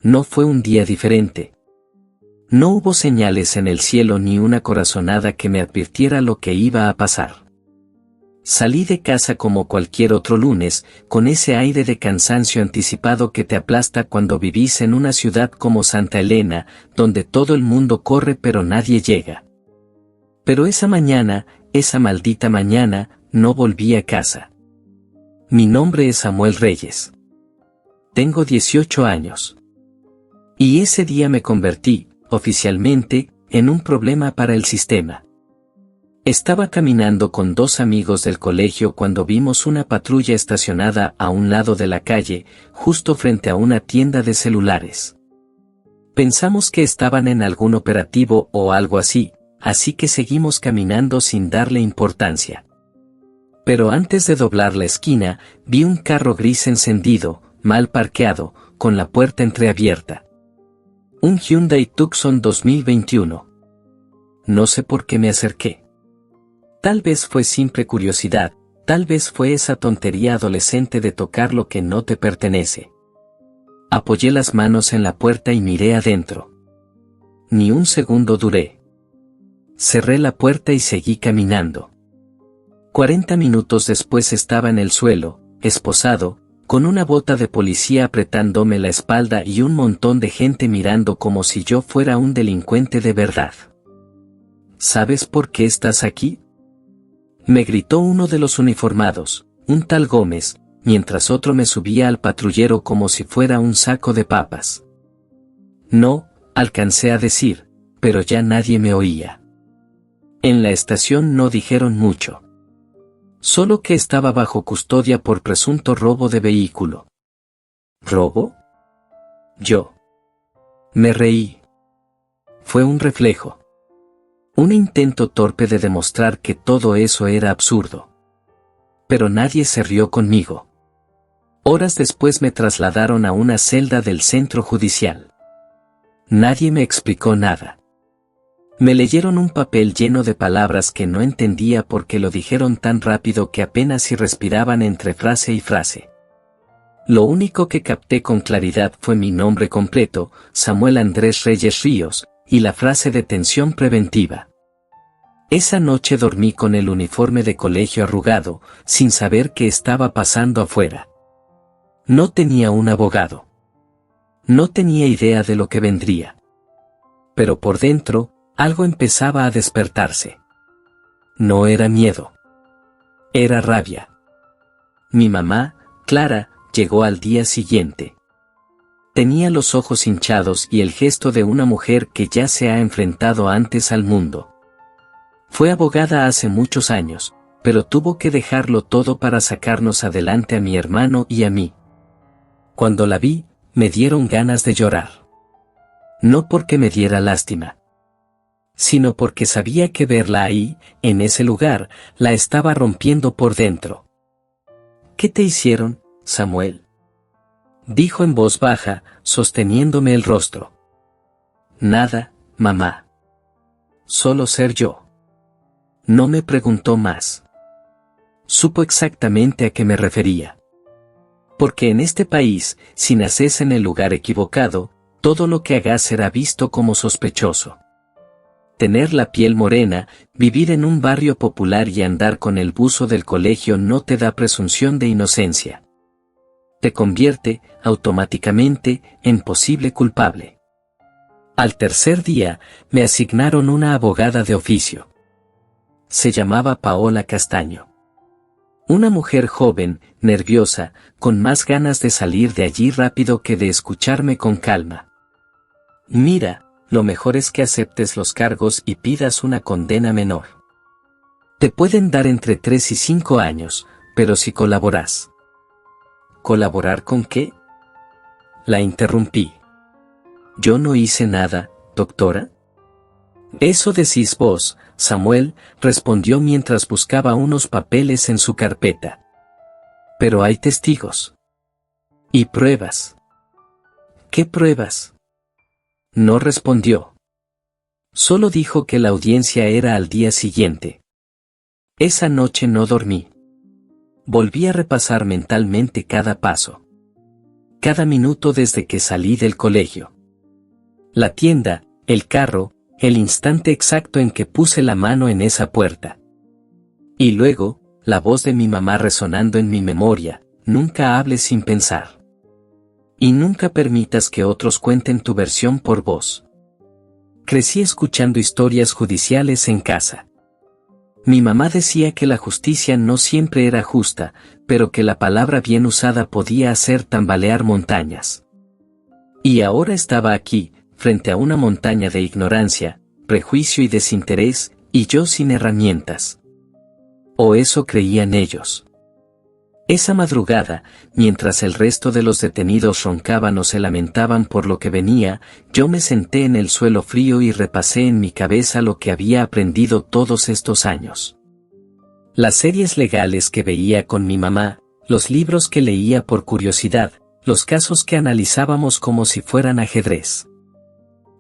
No fue un día diferente. No hubo señales en el cielo ni una corazonada que me advirtiera lo que iba a pasar. Salí de casa como cualquier otro lunes, con ese aire de cansancio anticipado que te aplasta cuando vivís en una ciudad como Santa Elena, donde todo el mundo corre pero nadie llega. Pero esa mañana, esa maldita mañana, no volví a casa. Mi nombre es Samuel Reyes. Tengo 18 años. Y ese día me convertí, oficialmente, en un problema para el sistema. Estaba caminando con 2 amigos del colegio cuando vimos una patrulla estacionada a un lado de la calle, justo frente a una tienda de celulares. Pensamos que estaban en algún operativo o algo así que seguimos caminando sin darle importancia. Pero antes de doblar la esquina, vi un carro gris encendido, mal parqueado, con la puerta entreabierta. Un Hyundai Tucson 2021. No sé por qué me acerqué. Tal vez fue simple curiosidad, tal vez fue esa tontería adolescente de tocar lo que no te pertenece. Apoyé las manos en la puerta y miré adentro. Ni un segundo duré. Cerré la puerta y seguí caminando. 40 minutos después estaba en el suelo, esposado, con una bota de policía apretándome la espalda y un montón de gente mirando como si yo fuera un delincuente de verdad. ¿Sabes por qué estás aquí?, me gritó uno de los uniformados, un tal Gómez, mientras otro me subía al patrullero como si fuera un saco de papas. No, alcancé a decir, pero ya nadie me oía. En la estación no dijeron mucho. Solo que estaba bajo custodia por presunto robo de vehículo. ¿Robo? Yo. Me reí. Fue un reflejo. Un intento torpe de demostrar que todo eso era absurdo. Pero nadie se rió conmigo. Horas después me trasladaron a una celda del centro judicial. Nadie me explicó nada. Me leyeron un papel lleno de palabras que no entendía porque lo dijeron tan rápido que apenas si respiraban entre frase y frase. Lo único que capté con claridad fue mi nombre completo, Samuel Andrés Reyes Ríos, y la frase de detención preventiva. Esa noche dormí con el uniforme de colegio arrugado, sin saber qué estaba pasando afuera. No tenía un abogado. No tenía idea de lo que vendría. Pero por dentro, algo empezaba a despertarse. No era miedo. Era rabia. Mi mamá, Clara, llegó al día siguiente. Tenía los ojos hinchados y el gesto de una mujer que ya se ha enfrentado antes al mundo. Fue abogada hace muchos años, pero tuvo que dejarlo todo para sacarnos adelante a mi hermano y a mí. Cuando la vi, me dieron ganas de llorar. No porque me diera lástima, sino porque sabía que verla ahí, en ese lugar, la estaba rompiendo por dentro. ¿Qué te hicieron, Samuel?, dijo en voz baja, sosteniéndome el rostro. Nada, mamá. Solo ser yo. No me preguntó más. Supo exactamente a qué me refería. Porque en este país, si naces en el lugar equivocado, todo lo que hagas será visto como sospechoso. Tener la piel morena, vivir en un barrio popular y andar con el buzo del colegio no te da presunción de inocencia. Te convierte, automáticamente, en posible culpable. Al tercer día, me asignaron una abogada de oficio. Se llamaba Paola Castaño. Una mujer joven, nerviosa, con más ganas de salir de allí rápido que de escucharme con calma. Mira, lo mejor es que aceptes los cargos y pidas una condena menor. Te pueden dar entre 3 y 5 años, pero si colaboras. ¿Colaborar con qué?, la interrumpí. Yo no hice nada, doctora. Eso decís vos, Samuel, respondió mientras buscaba unos papeles en su carpeta. Pero hay testigos. Y pruebas. ¿Qué pruebas? No respondió. Solo dijo que la audiencia era al día siguiente. Esa noche no dormí. Volví a repasar mentalmente cada paso. Cada minuto desde que salí del colegio. La tienda, el carro, el instante exacto en que puse la mano en esa puerta. Y luego, la voz de mi mamá resonando en mi memoria: nunca hables sin pensar. Y nunca permitas que otros cuenten tu versión por vos. Crecí escuchando historias judiciales en casa. Mi mamá decía que la justicia no siempre era justa, pero que la palabra bien usada podía hacer tambalear montañas. Y ahora estaba aquí, frente a una montaña de ignorancia, prejuicio y desinterés, y yo sin herramientas. O eso creían ellos. Esa madrugada, mientras el resto de los detenidos roncaban o se lamentaban por lo que venía, yo me senté en el suelo frío y repasé en mi cabeza lo que había aprendido todos estos años. Las series legales que veía con mi mamá, los libros que leía por curiosidad, los casos que analizábamos como si fueran ajedrez.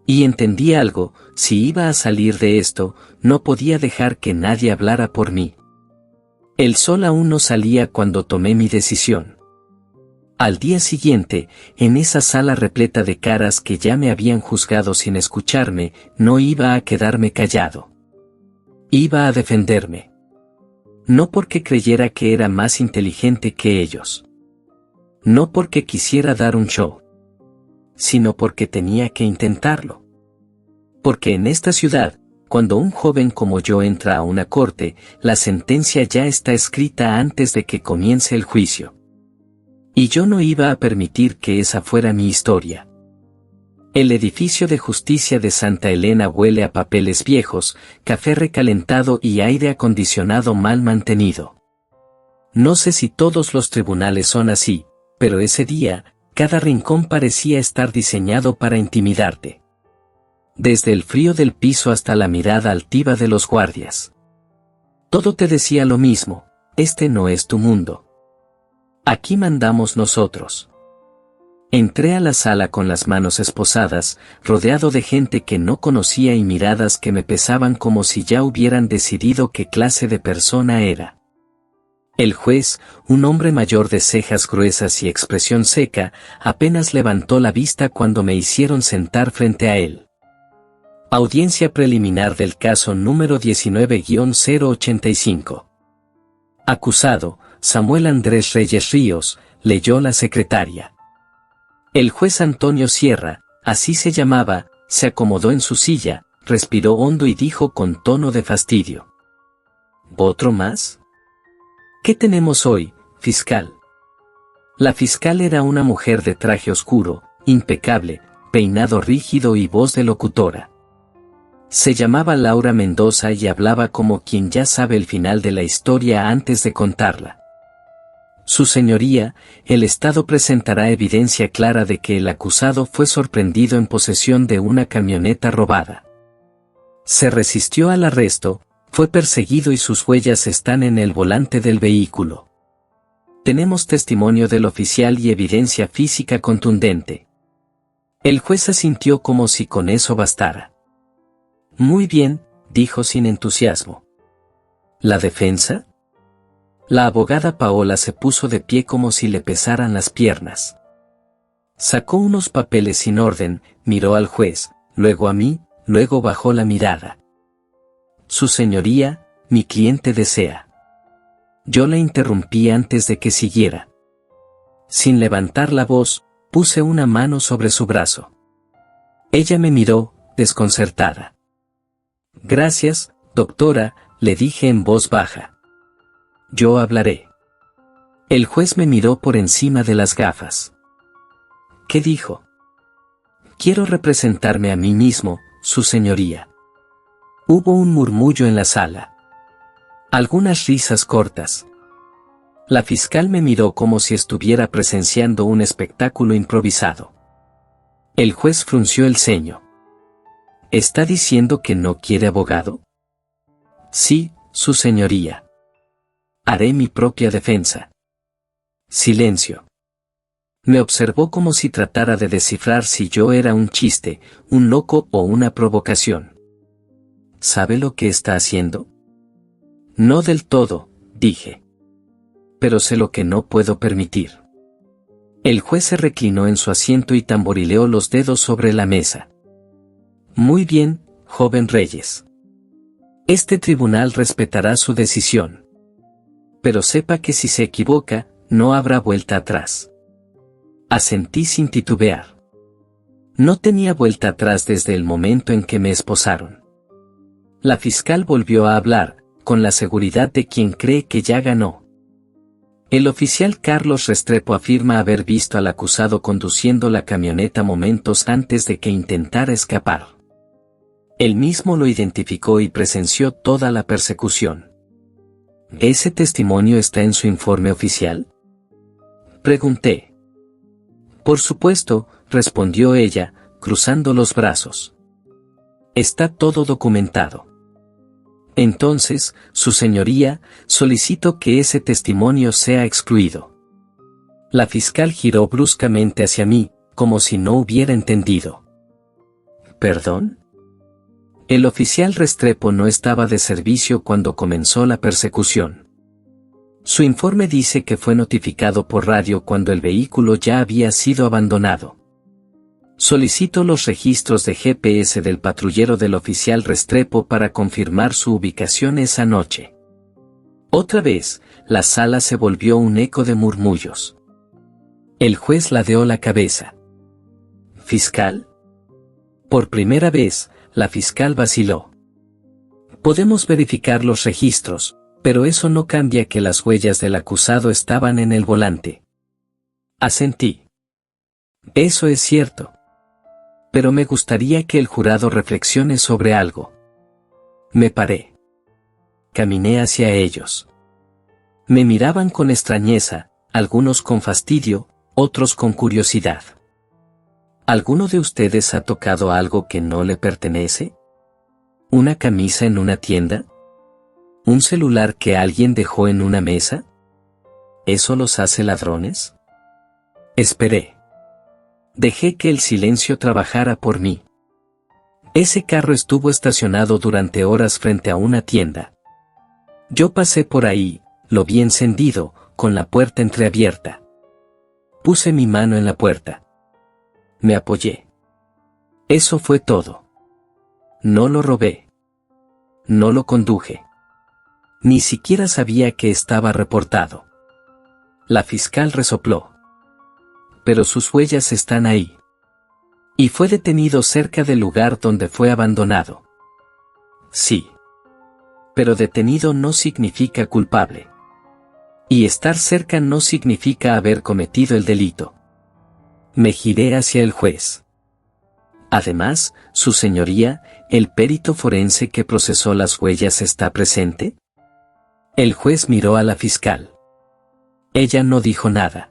Y entendí algo: si iba a salir de esto, no podía dejar que nadie hablara por mí. El sol aún no salía cuando tomé mi decisión. Al día siguiente, en esa sala repleta de caras que ya me habían juzgado sin escucharme, no iba a quedarme callado. Iba a defenderme. No porque creyera que era más inteligente que ellos. No porque quisiera dar un show. Sino porque tenía que intentarlo. Porque en esta ciudad, cuando un joven como yo entra a una corte, la sentencia ya está escrita antes de que comience el juicio. Y yo no iba a permitir que esa fuera mi historia. El edificio de justicia de Santa Elena huele a papeles viejos, café recalentado y aire acondicionado mal mantenido. No sé si todos los tribunales son así, pero ese día, cada rincón parecía estar diseñado para intimidarte. Desde el frío del piso hasta la mirada altiva de los guardias. Todo te decía lo mismo: este no es tu mundo. Aquí mandamos nosotros. Entré a la sala con las manos esposadas, rodeado de gente que no conocía y miradas que me pesaban como si ya hubieran decidido qué clase de persona era. El juez, un hombre mayor de cejas gruesas y expresión seca, apenas levantó la vista cuando me hicieron sentar frente a él. Audiencia preliminar del caso número 19-085. Acusado, Samuel Andrés Reyes Ríos, leyó la secretaria. El juez Antonio Sierra, así se llamaba, se acomodó en su silla, respiró hondo y dijo con tono de fastidio: ¿otro más? ¿Qué tenemos hoy, fiscal? La fiscal era una mujer de traje oscuro, impecable, peinado rígido y voz de locutora. Se llamaba Laura Mendoza y hablaba como quien ya sabe el final de la historia antes de contarla. Su señoría, el Estado presentará evidencia clara de que el acusado fue sorprendido en posesión de una camioneta robada. Se resistió al arresto, fue perseguido y sus huellas están en el volante del vehículo. Tenemos testimonio del oficial y evidencia física contundente. El juez asintió como si con eso bastara. Muy bien, dijo sin entusiasmo. ¿La defensa? La abogada Paola se puso de pie como si le pesaran las piernas. Sacó unos papeles sin orden, miró al juez, luego a mí, luego bajó la mirada. Su señoría, mi cliente desea. Yo la interrumpí antes de que siguiera. Sin levantar la voz, puse una mano sobre su brazo. Ella me miró, desconcertada. Gracias, doctora, le dije en voz baja. Yo hablaré. El juez me miró por encima de las gafas. ¿Qué dijo? Quiero representarme a mí mismo, su señoría. Hubo un murmullo en la sala. Algunas risas cortas. La fiscal me miró como si estuviera presenciando un espectáculo improvisado. El juez frunció el ceño. ¿Está diciendo que no quiere abogado? Sí, su señoría. Haré mi propia defensa. Silencio. Me observó como si tratara de descifrar si yo era un chiste, un loco o una provocación. ¿Sabe lo que está haciendo? No del todo, dije. Pero sé lo que no puedo permitir. El juez se reclinó en su asiento y tamborileó los dedos sobre la mesa. Muy bien, joven Reyes. Este tribunal respetará su decisión. Pero sepa que si se equivoca, no habrá vuelta atrás. Asentí sin titubear. No tenía vuelta atrás desde el momento en que me esposaron. La fiscal volvió a hablar, con la seguridad de quien cree que ya ganó. El oficial Carlos Restrepo afirma haber visto al acusado conduciendo la camioneta momentos antes de que intentara escapar. Él mismo lo identificó y presenció toda la persecución. ¿Ese testimonio está en su informe oficial?, pregunté. Por supuesto, respondió ella, cruzando los brazos. Está todo documentado. Entonces, su señoría, solicito que ese testimonio sea excluido. La fiscal giró bruscamente hacia mí, como si no hubiera entendido. ¿Perdón? El oficial Restrepo no estaba de servicio cuando comenzó la persecución. Su informe dice que fue notificado por radio cuando el vehículo ya había sido abandonado. Solicito los registros de GPS del patrullero del oficial Restrepo para confirmar su ubicación esa noche. Otra vez, la sala se volvió un eco de murmullos. El juez ladeó la cabeza. ¿Fiscal? Por primera vez, la fiscal vaciló. Podemos verificar los registros, pero eso no cambia que las huellas del acusado estaban en el volante. Asentí. Eso es cierto. Pero me gustaría que el jurado reflexione sobre algo. Me paré. Caminé hacia ellos. Me miraban con extrañeza, algunos con fastidio, otros con curiosidad. ¿Alguno de ustedes ha tocado algo que no le pertenece? ¿Una camisa en una tienda? ¿Un celular que alguien dejó en una mesa? ¿Eso los hace ladrones? Esperé. Dejé que el silencio trabajara por mí. Ese carro estuvo estacionado durante horas frente a una tienda. Yo pasé por ahí, lo vi encendido, con la puerta entreabierta. Puse mi mano en la puerta. Me apoyé. Eso fue todo. No lo robé. No lo conduje. Ni siquiera sabía que estaba reportado. La fiscal resopló. Pero sus huellas están ahí. Y fue detenido cerca del lugar donde fue abandonado. Sí. Pero detenido no significa culpable. Y estar cerca no significa haber cometido el delito. Me giré hacia el juez. Además, su señoría, ¿el perito forense que procesó las huellas está presente? El juez miró a la fiscal. Ella no dijo nada.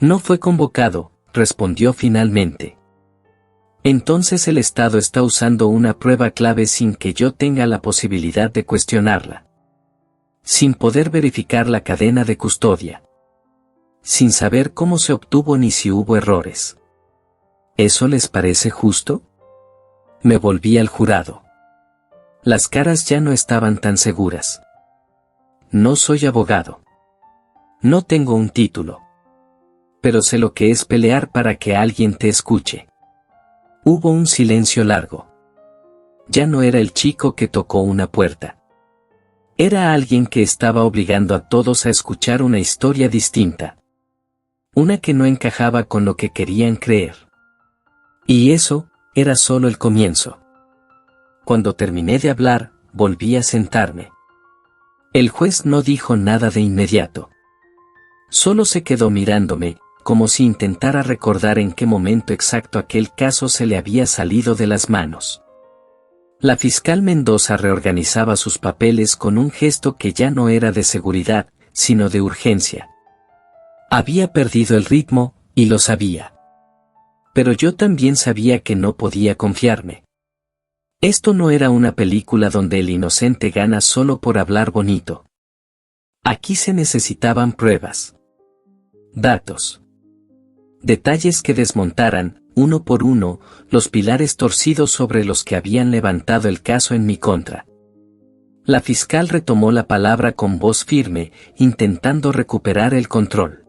No fue convocado, respondió finalmente. Entonces el Estado está usando una prueba clave sin que yo tenga la posibilidad de cuestionarla. Sin poder verificar la cadena de custodia. Sin saber cómo se obtuvo ni si hubo errores. ¿Eso les parece justo? Me volví al jurado. Las caras ya no estaban tan seguras. No soy abogado. No tengo un título. Pero sé lo que es pelear para que alguien te escuche. Hubo un silencio largo. Ya no era el chico que tocó una puerta. Era alguien que estaba obligando a todos a escuchar una historia distinta. Una que no encajaba con lo que querían creer. Y eso, era solo el comienzo. Cuando terminé de hablar, volví a sentarme. El juez no dijo nada de inmediato. Solo se quedó mirándome, como si intentara recordar en qué momento exacto aquel caso se le había salido de las manos. La fiscal Mendoza reorganizaba sus papeles con un gesto que ya no era de seguridad, sino de urgencia. Había perdido el ritmo, y lo sabía. Pero yo también sabía que no podía confiarme. Esto no era una película donde el inocente gana solo por hablar bonito. Aquí se necesitaban pruebas. Datos. Detalles que desmontaran, uno por uno, los pilares torcidos sobre los que habían levantado el caso en mi contra. La fiscal retomó la palabra con voz firme, intentando recuperar el control.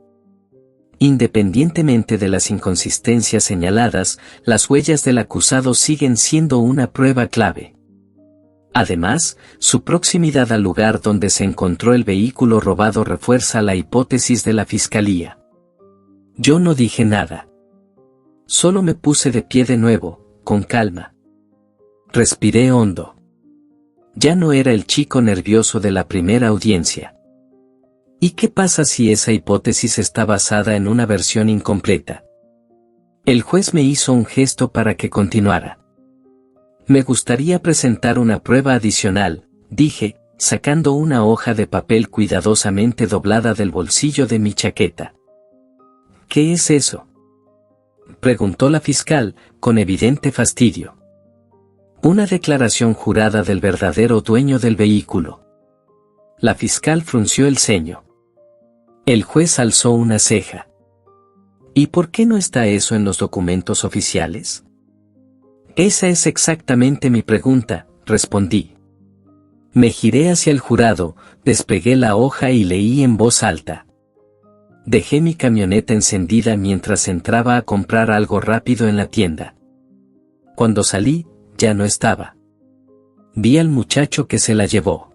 Independientemente de las inconsistencias señaladas, las huellas del acusado siguen siendo una prueba clave. Además, su proximidad al lugar donde se encontró el vehículo robado refuerza la hipótesis de la fiscalía. Yo no dije nada. Solo me puse de pie de nuevo, con calma. Respiré hondo. Ya no era el chico nervioso de la primera audiencia. ¿Y qué pasa si esa hipótesis está basada en una versión incompleta? El juez me hizo un gesto para que continuara. Me gustaría presentar una prueba adicional, dije, sacando una hoja de papel cuidadosamente doblada del bolsillo de mi chaqueta. ¿Qué es eso?, preguntó la fiscal, con evidente fastidio. Una declaración jurada del verdadero dueño del vehículo. La fiscal frunció el ceño. El juez alzó una ceja. ¿Y por qué no está eso en los documentos oficiales? Esa es exactamente mi pregunta, respondí. Me giré hacia el jurado, despegué la hoja y leí en voz alta. Dejé mi camioneta encendida mientras entraba a comprar algo rápido en la tienda. Cuando salí, ya no estaba. Vi al muchacho que se la llevó.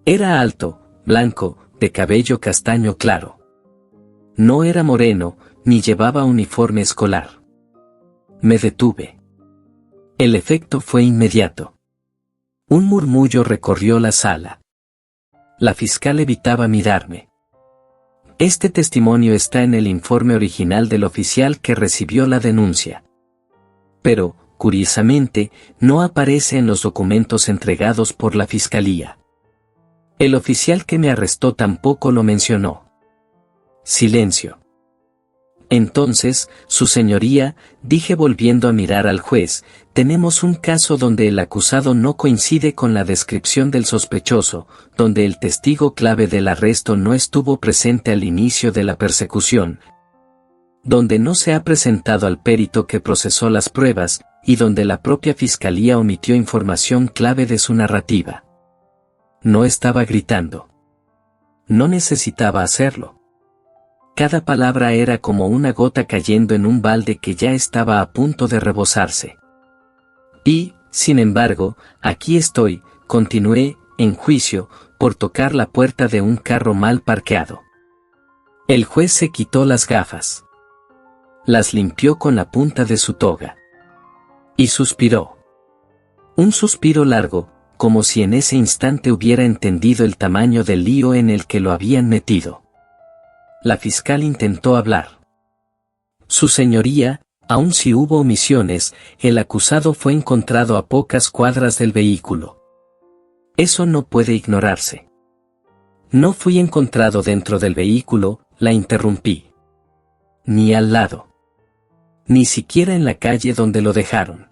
Era alto, blanco, de cabello castaño claro. No era moreno, ni llevaba uniforme escolar. Me detuve. El efecto fue inmediato. Un murmullo recorrió la sala. La fiscal evitaba mirarme. Este testimonio está en el informe original del oficial que recibió la denuncia. Pero, curiosamente, no aparece en los documentos entregados por la fiscalía. El oficial que me arrestó tampoco lo mencionó. Silencio. Entonces, su señoría, dije volviendo a mirar al juez, tenemos un caso donde el acusado no coincide con la descripción del sospechoso, donde el testigo clave del arresto no estuvo presente al inicio de la persecución, donde no se ha presentado al perito que procesó las pruebas, y donde la propia fiscalía omitió información clave de su narrativa. No estaba gritando. No necesitaba hacerlo. Cada palabra era como una gota cayendo en un balde que ya estaba a punto de rebosarse. Y, sin embargo, aquí estoy, continué, en juicio, por tocar la puerta de un carro mal parqueado. El juez se quitó las gafas. Las limpió con la punta de su toga. Y suspiró. Un suspiro largo, como si en ese instante hubiera entendido el tamaño del lío en el que lo habían metido. La fiscal intentó hablar. Su señoría, aun si hubo omisiones, el acusado fue encontrado a pocas cuadras del vehículo. Eso no puede ignorarse. No fui encontrado dentro del vehículo, la interrumpí. Ni al lado. Ni siquiera en la calle donde lo dejaron.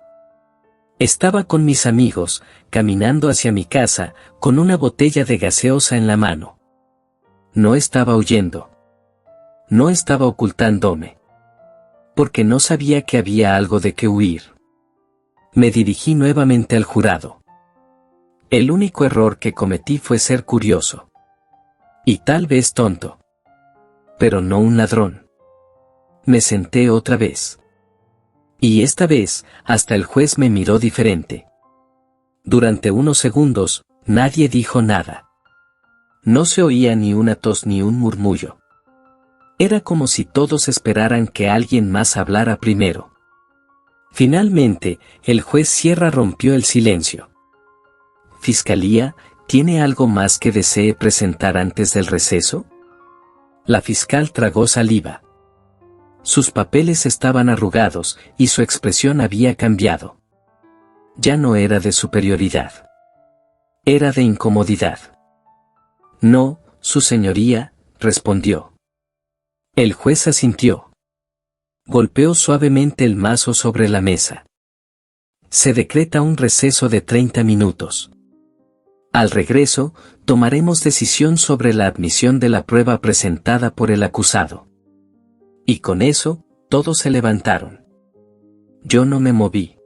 Estaba con mis amigos, caminando hacia mi casa, con una botella de gaseosa en la mano. No estaba huyendo. No estaba ocultándome. Porque no sabía que había algo de qué huir. Me dirigí nuevamente al jurado. El único error que cometí fue ser curioso. Y tal vez tonto. Pero no un ladrón. Me senté otra vez. Y esta vez, hasta el juez me miró diferente. Durante unos segundos, nadie dijo nada. No se oía ni una tos ni un murmullo. Era como si todos esperaran que alguien más hablara primero. Finalmente, el juez Sierra rompió el silencio. ¿Fiscalía, tiene algo más que desee presentar antes del receso? La fiscal tragó saliva. Sus papeles estaban arrugados, y su expresión había cambiado. Ya no era de superioridad. Era de incomodidad. No, su señoría, respondió. El juez asintió. Golpeó suavemente el mazo sobre la mesa. Se decreta un receso de 30 minutos. Al regreso, tomaremos decisión sobre la admisión de la prueba presentada por el acusado. Y con eso, todos se levantaron. Yo no me moví.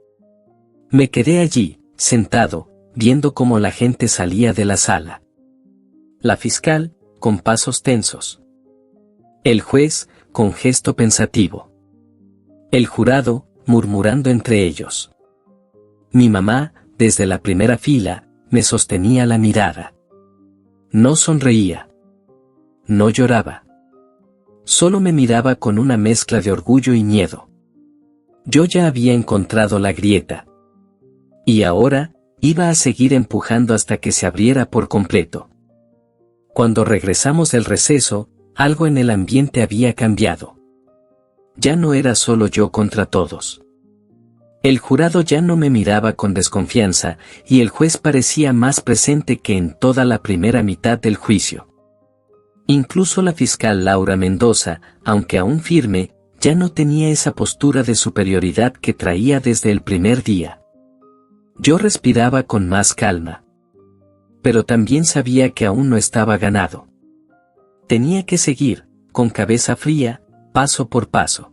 Me quedé allí, sentado, viendo cómo la gente salía de la sala. La fiscal, con pasos tensos. El juez, con gesto pensativo. El jurado, murmurando entre ellos. Mi mamá, desde la primera fila, me sostenía la mirada. No sonreía. No lloraba. Solo me miraba con una mezcla de orgullo y miedo. Yo ya había encontrado la grieta. Y ahora, iba a seguir empujando hasta que se abriera por completo. Cuando regresamos del receso, algo en el ambiente había cambiado. Ya no era solo yo contra todos. El jurado ya no me miraba con desconfianza, y el juez parecía más presente que en toda la primera mitad del juicio. Incluso la fiscal Laura Mendoza, aunque aún firme, ya no tenía esa postura de superioridad que traía desde el primer día. Yo respiraba con más calma. Pero también sabía que aún no estaba ganado. Tenía que seguir, con cabeza fría, paso por paso.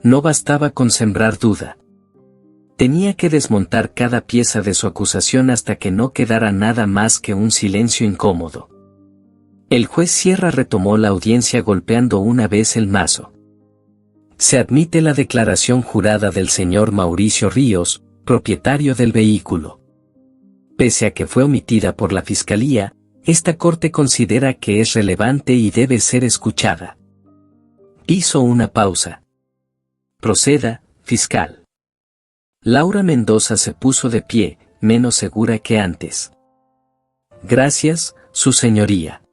No bastaba con sembrar duda. Tenía que desmontar cada pieza de su acusación hasta que no quedara nada más que un silencio incómodo. El juez Sierra retomó la audiencia golpeando una vez el mazo. Se admite la declaración jurada del señor Mauricio Ríos, propietario del vehículo. Pese a que fue omitida por la Fiscalía, esta Corte considera que es relevante y debe ser escuchada. Hizo una pausa. Proceda, fiscal. Laura Mendoza se puso de pie, menos segura que antes. Gracias, su señoría.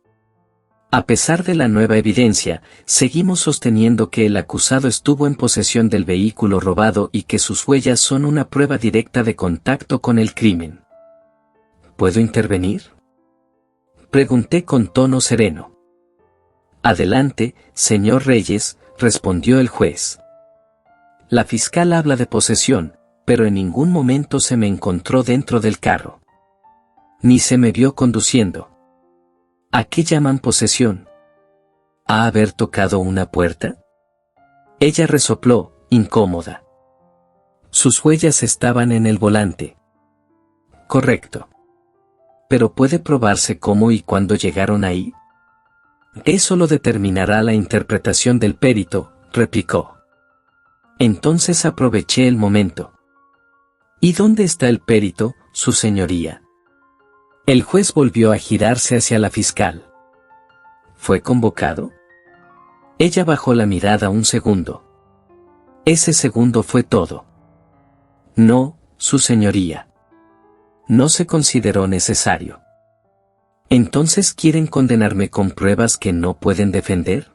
A pesar de la nueva evidencia, seguimos sosteniendo que el acusado estuvo en posesión del vehículo robado y que sus huellas son una prueba directa de contacto con el crimen. ¿Puedo intervenir?, pregunté con tono sereno. Adelante, señor Reyes, respondió el juez. La fiscal habla de posesión, pero en ningún momento se me encontró dentro del carro. Ni se me vio conduciendo. ¿A qué llaman posesión? ¿A haber tocado una puerta? Ella resopló, incómoda. Sus huellas estaban en el volante. Correcto. ¿Pero puede probarse cómo y cuándo llegaron ahí? Eso lo determinará la interpretación del perito, replicó. Entonces aproveché el momento. ¿Y dónde está el perito, su señoría? El juez volvió a girarse hacia la fiscal. ¿Fue convocado? Ella bajó la mirada un segundo. Ese segundo fue todo. No, su señoría. No se consideró necesario. ¿Entonces quieren condenarme con pruebas que no pueden defender?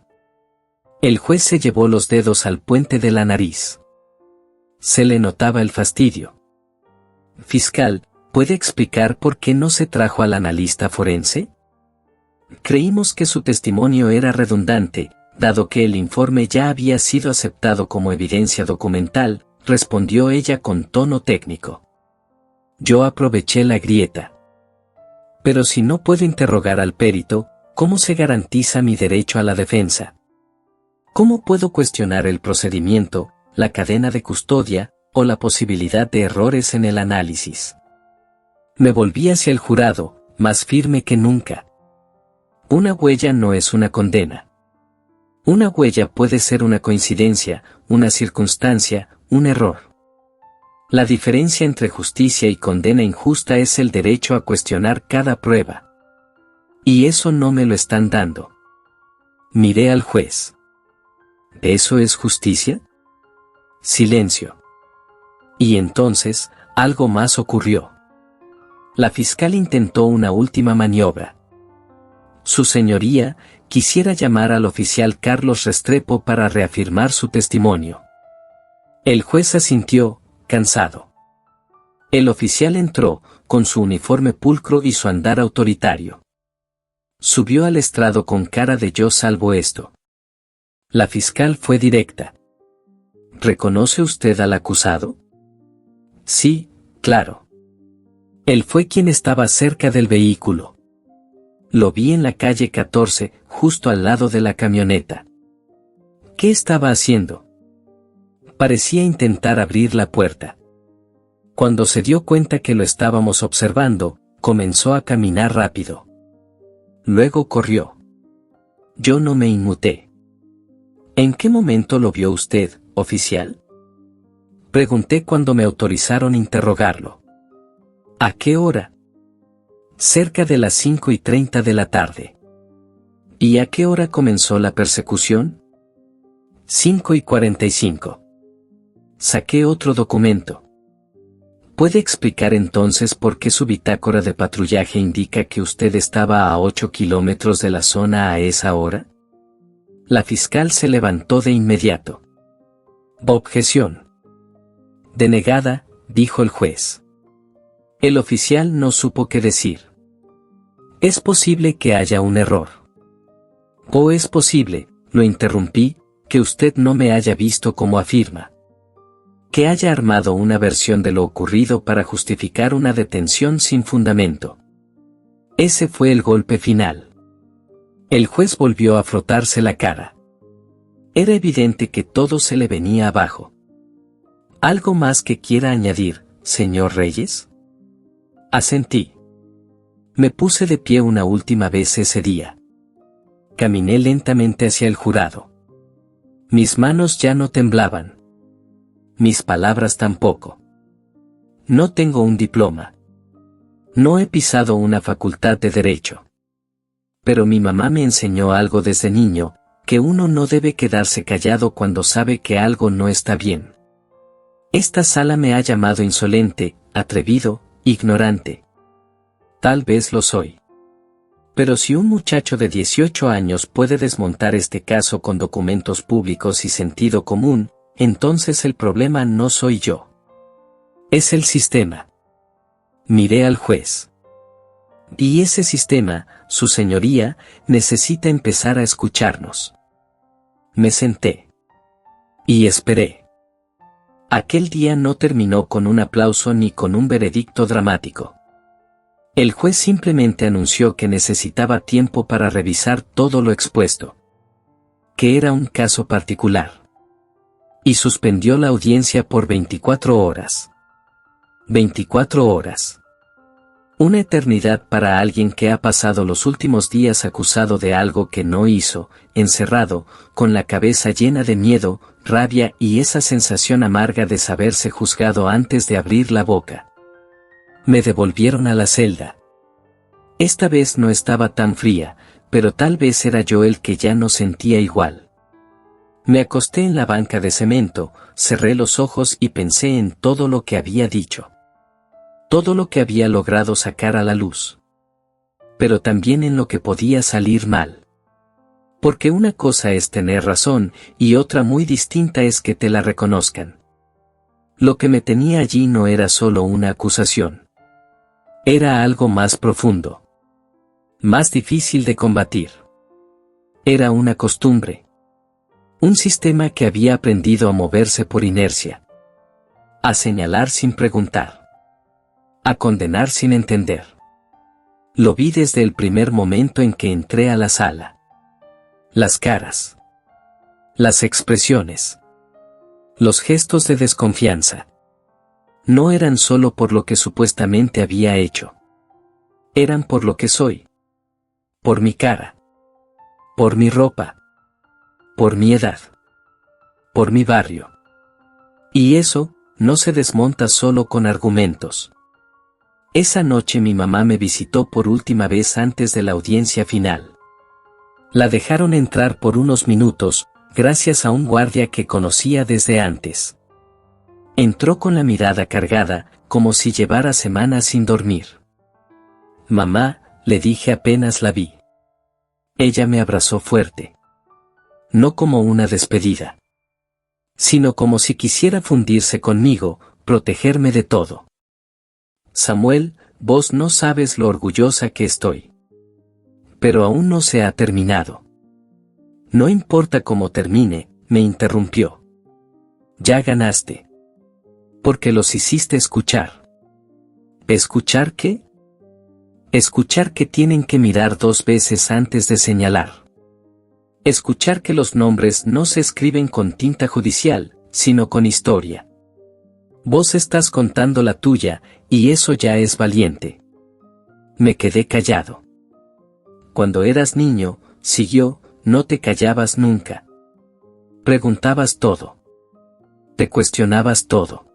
El juez se llevó los dedos al puente de la nariz. Se le notaba el fastidio. Fiscal, ¿puede explicar por qué no se trajo al analista forense? Creímos que su testimonio era redundante, dado que el informe ya había sido aceptado como evidencia documental, respondió ella con tono técnico. Yo aproveché la grieta. Pero si no puedo interrogar al perito, ¿cómo se garantiza mi derecho a la defensa? ¿Cómo puedo cuestionar el procedimiento, la cadena de custodia, o la posibilidad de errores en el análisis? Me volví hacia el jurado, más firme que nunca. Una huella no es una condena. Una huella puede ser una coincidencia, una circunstancia, un error. La diferencia entre justicia y condena injusta es el derecho a cuestionar cada prueba. Y eso no me lo están dando. Miré al juez. ¿Eso es justicia? Silencio. Y entonces, algo más ocurrió. La fiscal intentó una última maniobra. Su señoría, quisiera llamar al oficial Carlos Restrepo para reafirmar su testimonio. El juez asintió, cansado. El oficial entró, con su uniforme pulcro y su andar autoritario. Subió al estrado con cara de yo salvo esto. La fiscal fue directa. ¿Reconoce usted al acusado? Sí, claro. Él fue quien estaba cerca del vehículo. Lo vi en la calle 14, justo al lado de la camioneta. ¿Qué estaba haciendo? Parecía intentar abrir la puerta. Cuando se dio cuenta que lo estábamos observando, comenzó a caminar rápido. Luego corrió. Yo no me inmuté. ¿En qué momento lo vio usted, oficial? Pregunté cuando me autorizaron interrogarlo. ¿A qué hora? Cerca de las 5:30 de la tarde. ¿Y a qué hora comenzó la persecución? 5:45. Saqué otro documento. ¿Puede explicar entonces por qué su bitácora de patrullaje indica que usted estaba a 8 kilómetros de la zona a esa hora? La fiscal se levantó de inmediato. Objeción. Denegada, dijo el juez. El oficial no supo qué decir. Es posible que haya un error. O es posible, lo interrumpí, que usted no me haya visto como afirma. Que haya armado una versión de lo ocurrido para justificar una detención sin fundamento. Ese fue el golpe final. El juez volvió a frotarse la cara. Era evidente que todo se le venía abajo. ¿Algo más que quiera añadir, señor Reyes? Asentí. Me puse de pie una última vez ese día. Caminé lentamente hacia el jurado. Mis manos ya no temblaban. Mis palabras tampoco. No tengo un diploma. No he pisado una facultad de derecho. Pero mi mamá me enseñó algo desde niño, que uno no debe quedarse callado cuando sabe que algo no está bien. Esta sala me ha llamado insolente, atrevido, ignorante. Tal vez lo soy. Pero si un muchacho de 18 años puede desmontar este caso con documentos públicos y sentido común, entonces el problema no soy yo. Es el sistema. Miré al juez. Y ese sistema, su señoría, necesita empezar a escucharnos. Me senté. Y esperé. Aquel día no terminó con un aplauso ni con un veredicto dramático. El juez simplemente anunció que necesitaba tiempo para revisar todo lo expuesto. Que era un caso particular. Y suspendió la audiencia por 24 horas. 24 horas. Una eternidad para alguien que ha pasado los últimos días acusado de algo que no hizo, encerrado, con la cabeza llena de miedo, rabia y esa sensación amarga de saberse juzgado antes de abrir la boca. Me devolvieron a la celda. Esta vez no estaba tan fría, pero tal vez era yo el que ya no sentía igual. Me acosté en la banca de cemento, cerré los ojos y pensé en todo lo que había dicho. Todo lo que había logrado sacar a la luz. Pero también en lo que podía salir mal. Porque una cosa es tener razón, y otra muy distinta es que te la reconozcan. Lo que me tenía allí no era solo una acusación. Era algo más profundo. Más difícil de combatir. Era una costumbre. Un sistema que había aprendido a moverse por inercia. A señalar sin preguntar. A condenar sin entender. Lo vi desde el primer momento en que entré a la sala. Las caras. Las expresiones. Los gestos de desconfianza. No eran solo por lo que supuestamente había hecho. Eran por lo que soy. Por mi cara. Por mi ropa. Por mi edad. Por mi barrio. Y eso, no se desmonta solo con argumentos. Esa noche mi mamá me visitó por última vez antes de la audiencia final. La dejaron entrar por unos minutos, gracias a un guardia que conocía desde antes. Entró con la mirada cargada, como si llevara semanas sin dormir. Mamá, le dije apenas la vi. Ella me abrazó fuerte. No como una despedida, sino como si quisiera fundirse conmigo, protegerme de todo. Samuel, vos no sabes lo orgullosa que estoy. Pero aún no se ha terminado. No importa cómo termine, me interrumpió. Ya ganaste. Porque los hiciste escuchar. ¿Escuchar qué? Escuchar que tienen que mirar 2 veces antes de señalar. Escuchar que los nombres no se escriben con tinta judicial, sino con historia. Vos estás contando la tuya, y eso ya es valiente. Me quedé callado. Cuando eras niño, siguió, no te callabas nunca. Preguntabas todo. Te cuestionabas todo.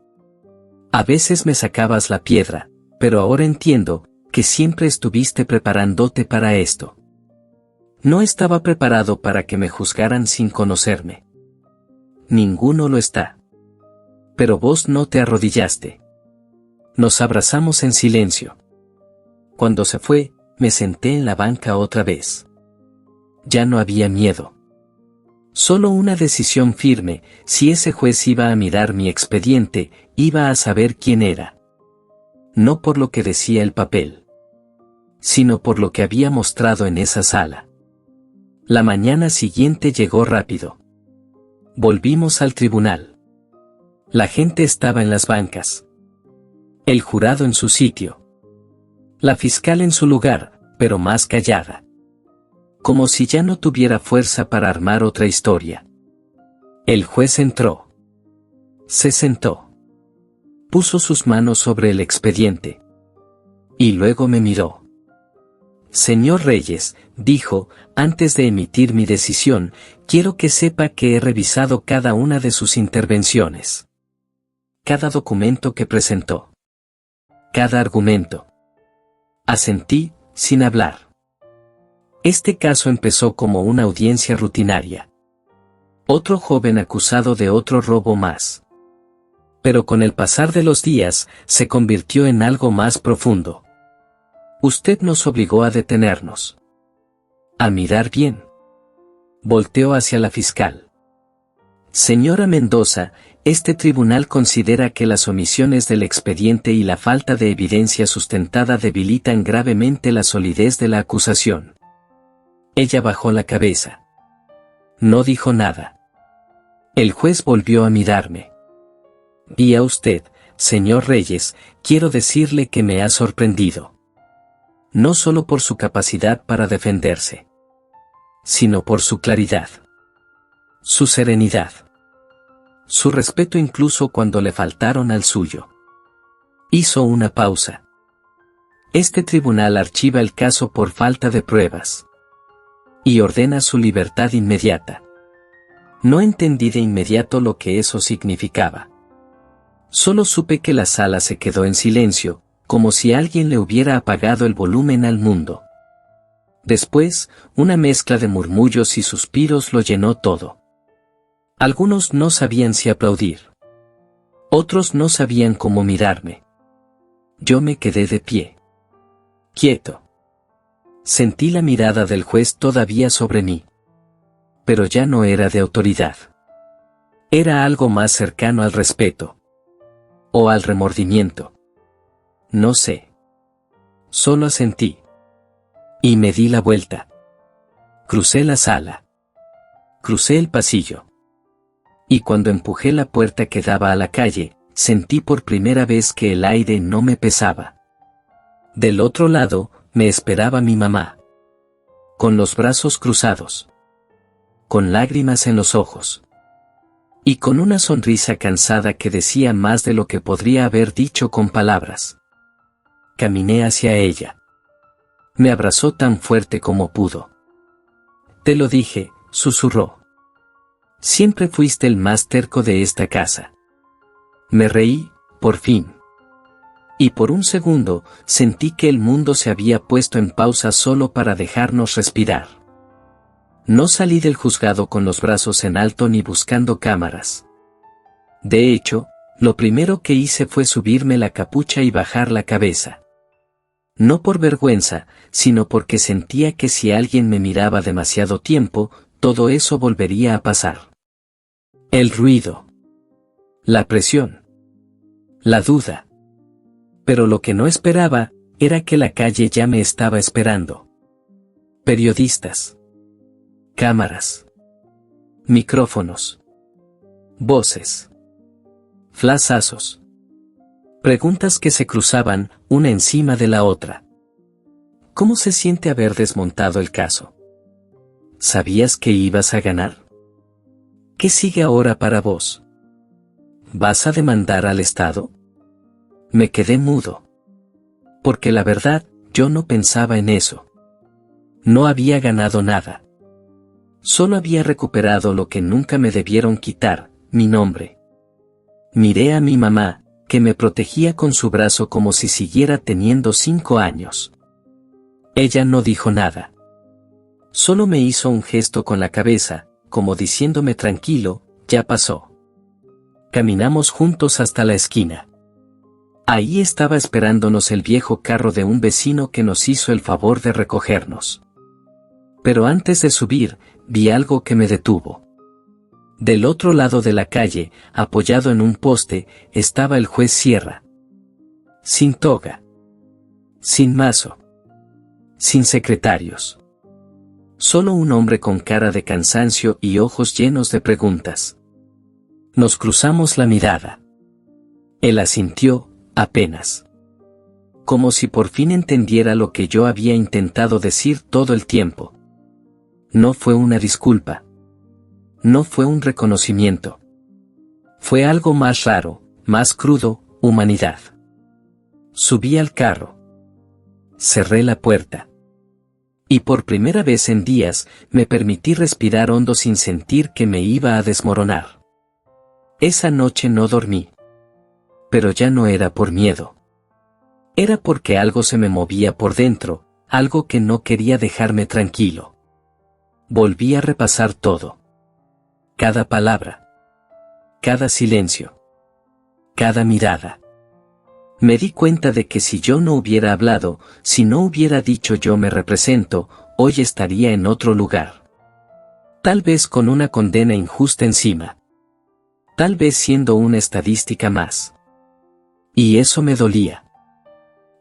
A veces me sacabas la piedra, pero ahora entiendo que siempre estuviste preparándote para esto. No estaba preparado para que me juzgaran sin conocerme. Ninguno lo está. Pero vos no te arrodillaste. Nos abrazamos en silencio. Cuando se fue, me senté en la banca otra vez. Ya no había miedo. Solo una decisión firme: si ese juez iba a mirar mi expediente, iba a saber quién era. No por lo que decía el papel, sino por lo que había mostrado en esa sala. La mañana siguiente llegó rápido. Volvimos al tribunal. La gente estaba en las bancas. El jurado en su sitio. La fiscal en su lugar, pero más callada. Como si ya no tuviera fuerza para armar otra historia. El juez entró. Se sentó. Puso sus manos sobre el expediente. Y luego me miró. Señor Reyes, dijo, antes de emitir mi decisión, quiero que sepa que he revisado cada una de sus intervenciones. Cada documento que presentó. Cada argumento. Asentí, sin hablar. Este caso empezó como una audiencia rutinaria. Otro joven acusado de otro robo más. Pero con el pasar de los días, se convirtió en algo más profundo. Usted nos obligó a detenernos. A mirar bien. Volteó hacia la fiscal. Señora Mendoza, este tribunal considera que las omisiones del expediente y la falta de evidencia sustentada debilitan gravemente la solidez de la acusación. Ella bajó la cabeza. No dijo nada. El juez volvió a mirarme. Y a usted, señor Reyes, quiero decirle que me ha sorprendido. No solo por su capacidad para defenderse, sino por su claridad, su serenidad, su respeto incluso cuando le faltaron al suyo. Hizo una pausa. Este tribunal archiva el caso por falta de pruebas. Y ordena su libertad inmediata. No entendí de inmediato lo que eso significaba. Solo supe que la sala se quedó en silencio, como si alguien le hubiera apagado el volumen al mundo. Después, una mezcla de murmullos y suspiros lo llenó todo. Algunos no sabían si aplaudir. Otros no sabían cómo mirarme. Yo me quedé de pie. Quieto. Sentí la mirada del juez todavía sobre mí. Pero ya no era de autoridad. Era algo más cercano al respeto. O al remordimiento. No sé. Solo asentí. Y me di la vuelta. Crucé la sala. Crucé el pasillo. Y cuando empujé la puerta que daba a la calle, sentí por primera vez que el aire no me pesaba. Del otro lado, me esperaba mi mamá. Con los brazos cruzados. Con lágrimas en los ojos. Y con una sonrisa cansada que decía más de lo que podría haber dicho con palabras. Caminé hacia ella. Me abrazó tan fuerte como pudo. Te lo dije, susurró. Siempre fuiste el más terco de esta casa. Me reí, por fin. Y por un segundo, sentí que el mundo se había puesto en pausa solo para dejarnos respirar. No salí del juzgado con los brazos en alto ni buscando cámaras. De hecho, lo primero que hice fue subirme la capucha y bajar la cabeza. No por vergüenza, sino porque sentía que si alguien me miraba demasiado tiempo, todo eso volvería a pasar. El ruido. La presión. La duda. Pero lo que no esperaba, era que la calle ya me estaba esperando. Periodistas. Cámaras. Micrófonos. Voces. Flashazos. Preguntas que se cruzaban, una encima de la otra. ¿Cómo se siente haber desmontado el caso? ¿Sabías que ibas a ganar? ¿Qué sigue ahora para vos? ¿Vas a demandar al Estado? Me quedé mudo. Porque la verdad, yo no pensaba en eso. No había ganado nada. Solo había recuperado lo que nunca me debieron quitar, mi nombre. Miré a mi mamá, que me protegía con su brazo como si siguiera teniendo 5 años. Ella no dijo nada. Solo me hizo un gesto con la cabeza, como diciéndome tranquilo, ya pasó. Caminamos juntos hasta la esquina. Ahí estaba esperándonos el viejo carro de un vecino que nos hizo el favor de recogernos. Pero antes de subir, vi algo que me detuvo. Del otro lado de la calle, apoyado en un poste, estaba el juez Sierra. Sin toga. Sin mazo. Sin secretarios. Solo un hombre con cara de cansancio y ojos llenos de preguntas. Nos cruzamos la mirada. Él asintió, apenas. Como si por fin entendiera lo que yo había intentado decir todo el tiempo. No fue una disculpa. No fue un reconocimiento. Fue algo más raro, más crudo, humanidad. Subí al carro. Cerré la puerta. Y por primera vez en días, me permití respirar hondo sin sentir que me iba a desmoronar. Esa noche no dormí. Pero ya no era por miedo. Era porque algo se me movía por dentro, algo que no quería dejarme tranquilo. Volví a repasar todo. Cada palabra. Cada silencio. Cada mirada. Me di cuenta de que si yo no hubiera hablado, si no hubiera dicho yo me represento, hoy estaría en otro lugar. Tal vez con una condena injusta encima. Tal vez siendo una estadística más. Y eso me dolía.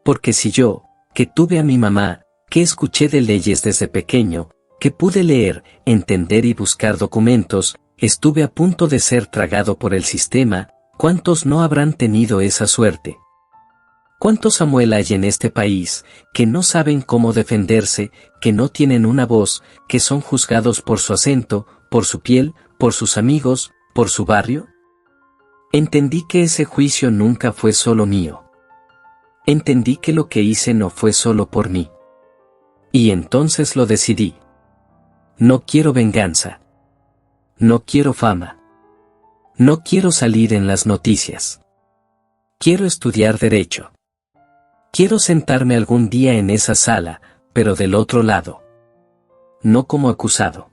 Porque si yo, que tuve a mi mamá, que escuché de leyes desde pequeño, que pude leer, entender y buscar documentos, estuve a punto de ser tragado por el sistema, ¿cuántos no habrán tenido esa suerte? ¿Cuántos Samuel hay en este país, que no saben cómo defenderse, que no tienen una voz, que son juzgados por su acento, por su piel, por sus amigos, por su barrio? Entendí que ese juicio nunca fue solo mío. Entendí que lo que hice no fue solo por mí. Y entonces lo decidí. No quiero venganza. No quiero fama. No quiero salir en las noticias. Quiero estudiar derecho. Quiero sentarme algún día en esa sala, pero del otro lado. No como acusado.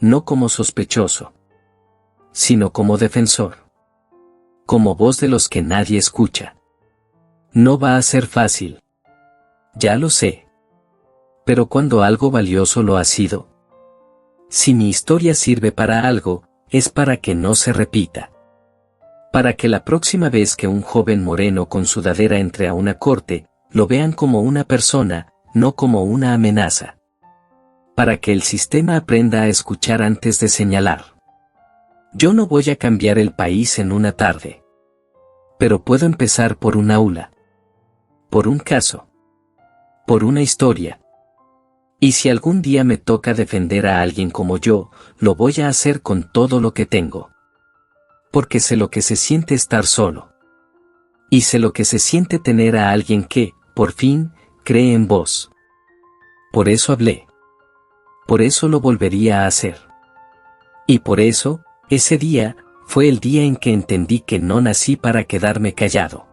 No como sospechoso. Sino como defensor. Como voz de los que nadie escucha. No va a ser fácil. Ya lo sé. Pero cuando algo valioso lo ha sido. Si mi historia sirve para algo, es para que no se repita. Para que la próxima vez que un joven moreno con sudadera entre a una corte, lo vean como una persona, no como una amenaza. Para que el sistema aprenda a escuchar antes de señalar. Yo no voy a cambiar el país en una tarde. Pero puedo empezar por un aula. Por un caso. Por una historia. Y si algún día me toca defender a alguien como yo, lo voy a hacer con todo lo que tengo. Porque sé lo que se siente estar solo. Y sé lo que se siente tener a alguien que, por fin, cree en vos. Por eso hablé. Por eso lo volvería a hacer. Y por eso, ese día, fue el día en que entendí que no nací para quedarme callado.